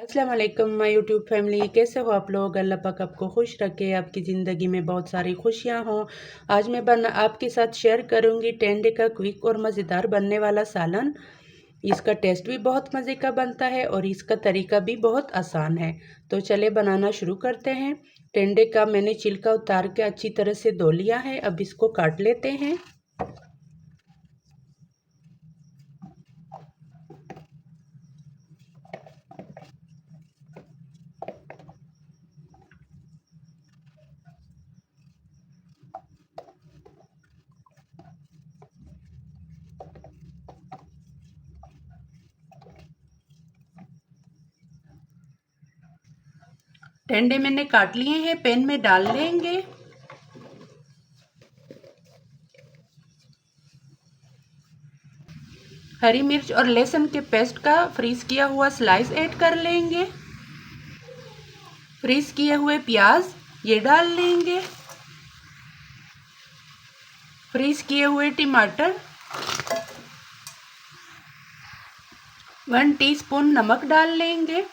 अस्सलाम वालेकुम my YouTube family, कैसे हो आप लोग। अल्लाह पाक आपको खुश रखे, आपकी ज़िंदगी में बहुत सारी खुशियां हों। आज मैं आपके साथ शेयर करूंगी टेंडे का क्विक और मज़ेदार बनने वाला सालन। इसका टेस्ट भी बहुत मज़े का बनता है और इसका तरीका भी बहुत आसान है। तो चले बनाना शुरू करते हैं। टेंडे का मैंने छिलका उतार के अच्छी तरह से धो लिया है। अब इसको काट लेते हैं। टेंडे मैंने काट लिए हैं, पैन में डाल लेंगे। हरी मिर्च और लहसुन के पेस्ट का फ्रीज किया हुआ स्लाइस ऐड कर लेंगे। फ्रीज किए हुए प्याज ये डाल लेंगे। फ्रीज किए हुए टमाटर, 1 टीस्पून नमक डाल लेंगे।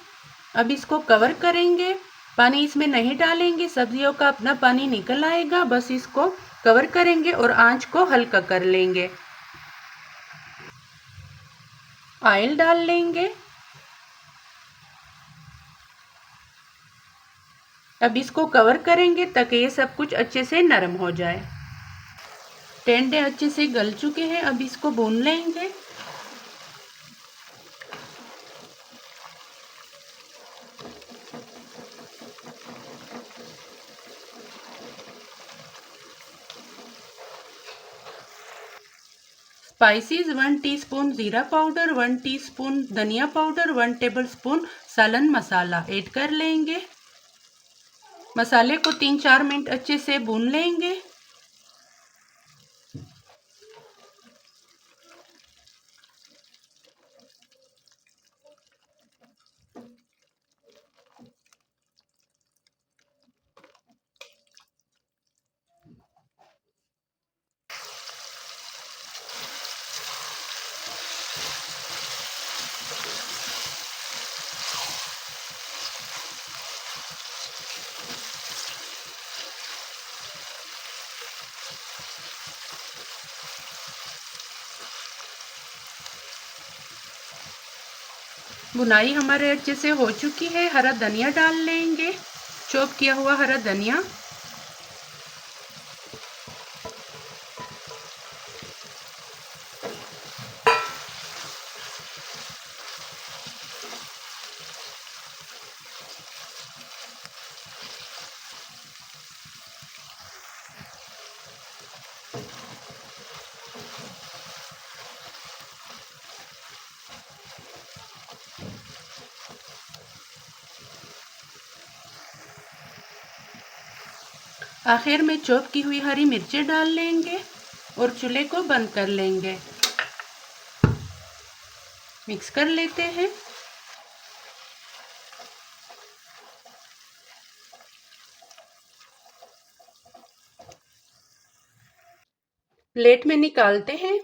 अब इसको कवर करेंगे। पानी इसमें नहीं डालेंगे, सब्जियों का अपना पानी निकल आएगा। बस इसको कवर करेंगे और आंच को हल्का कर लेंगे। ऑयल डाल लेंगे। अब इसको कवर करेंगे ताकि ये सब कुछ अच्छे से नरम हो जाए। टेंडे अच्छे से गल चुके हैं, अब इसको भून लेंगे। स्पाइसेस 1 टीस्पून जीरा पाउडर, 1 टीस्पून धनिया पाउडर, 1 टेबलस्पून सालन मसाला ऐड कर लेंगे। मसाले को 3-4 मिनट अच्छे से भून लेंगे। बुनाई हमारे अच्छे से हो चुकी है। हरा धनिया डाल लेंगे, चॉप किया हुआ हरा धनिया। आखिर में चॉप की हुई हरी मिर्चें डाल लेंगे और चूल्हे को बंद कर लेंगे। मिक्स कर लेते हैं। प्लेट में निकालते हैं।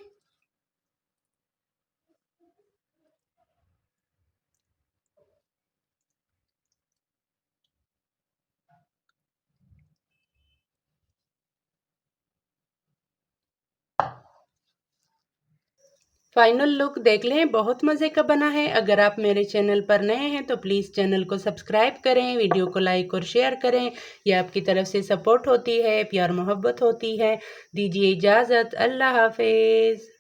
फाइनल लुक देख लें, बहुत मज़े का बना है। अगर आप मेरे चैनल पर नए हैं तो प्लीज़ चैनल को सब्सक्राइब करें, वीडियो को लाइक और शेयर करें। यह आपकी तरफ से सपोर्ट होती है, प्यार मोहब्बत होती है। दीजिए इजाज़त, अल्लाह हाफिज़।